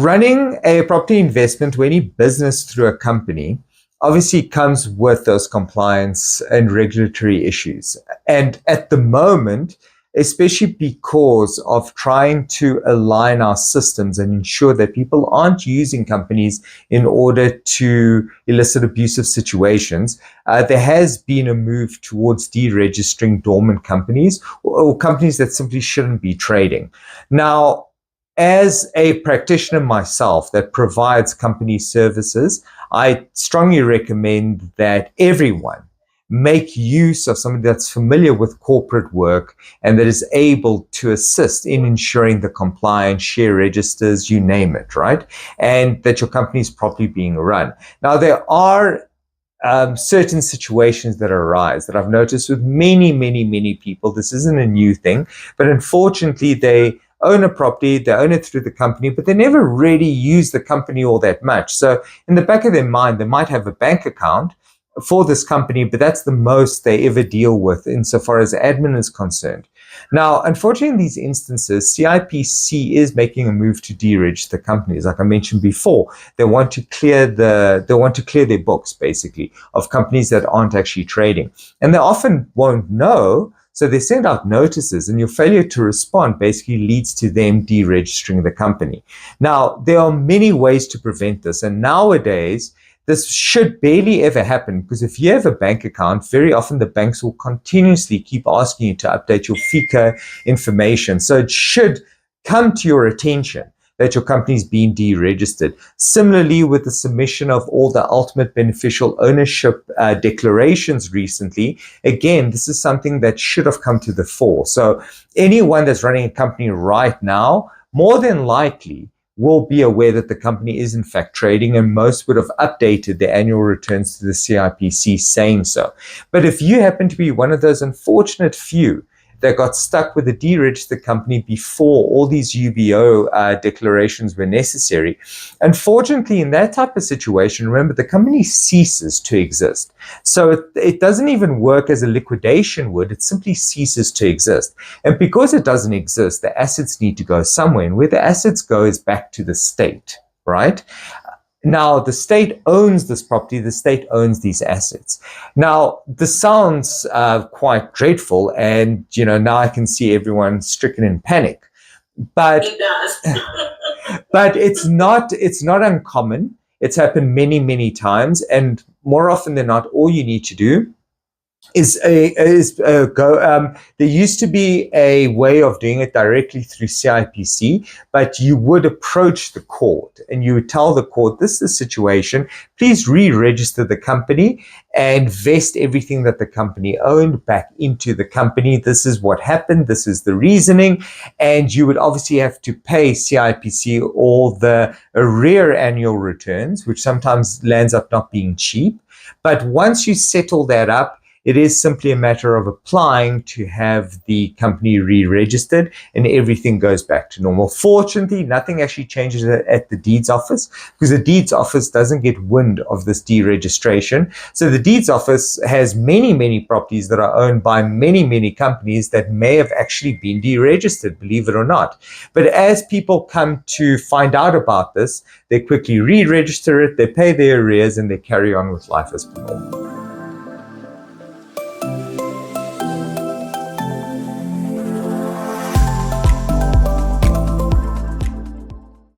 running a property investment or any business through a company obviously comes with those compliance and regulatory issues. And at the moment, especially because of trying to align our systems and ensure that people aren't using companies in order to elicit abusive situations, there has been a move towards deregistering dormant companies or companies that simply shouldn't be trading. Now, as a practitioner myself that provides company services, I strongly recommend that everyone make use of somebody that's familiar with corporate work and that is able to assist in ensuring the compliance, share registers, you name it, right? And that your company is properly being run. Now, there are certain situations that arise that I've noticed with many people. This isn't a new thing, but unfortunately, they own a property, they own it through the company, but they never really use the company all that much. So in the back of their mind, they might have a bank account for this company, but that's the most they ever deal with insofar as admin is concerned. Now, unfortunately, in these instances, CIPC is making a move to deregister the companies. Like I mentioned before, they want to clear their books, basically, of companies that aren't actually trading. And they often won't know, so they send out notices, and your failure to respond basically leads to them deregistering the company. Now, there are many ways to prevent this, and nowadays, this should barely ever happen, because if you have a bank account, very often the banks will continuously keep asking you to update your FICA information. So it should come to your attention that your company is being deregistered. Similarly, with the submission of all the ultimate beneficial ownership declarations recently, again, this is something that should have come to the fore. So anyone that's running a company right now, more than likely, will be aware that the company is in fact trading, and most would have updated their annual returns to the CIPC saying so. But if you happen to be one of those unfortunate few that got stuck with a deregistered company before all these UBO declarations were necessary, unfortunately, in that type of situation, remember, the company ceases to exist. So it doesn't even work as a liquidation would, it simply ceases to exist. And because it doesn't exist, the assets need to go somewhere. And where the assets go is back to the state, right? Now, the state owns this property, the state owns these assets. Now, this sounds quite dreadful, and, now I can see everyone stricken in panic. But it does. But it's not uncommon. It's happened many times, and more often than not, all you need to do there used to be a way of doing it directly through CIPC, but you would approach the court and you would tell the court, this is the situation, please re-register the company and vest everything that the company owned back into the company. This is what happened, this is the reasoning, and you would obviously have to pay CIPC all the arrear annual returns, which sometimes lands up not being cheap. But once you settle that up, it is simply a matter of applying to have the company re-registered, and everything goes back to normal. Fortunately, nothing actually changes at the deeds office, because the deeds office doesn't get wind of this deregistration. So the deeds office has many properties that are owned by many companies that may have actually been deregistered, believe it or not. But as people come to find out about this, they quickly re-register it, they pay their arrears, and they carry on with life as normal.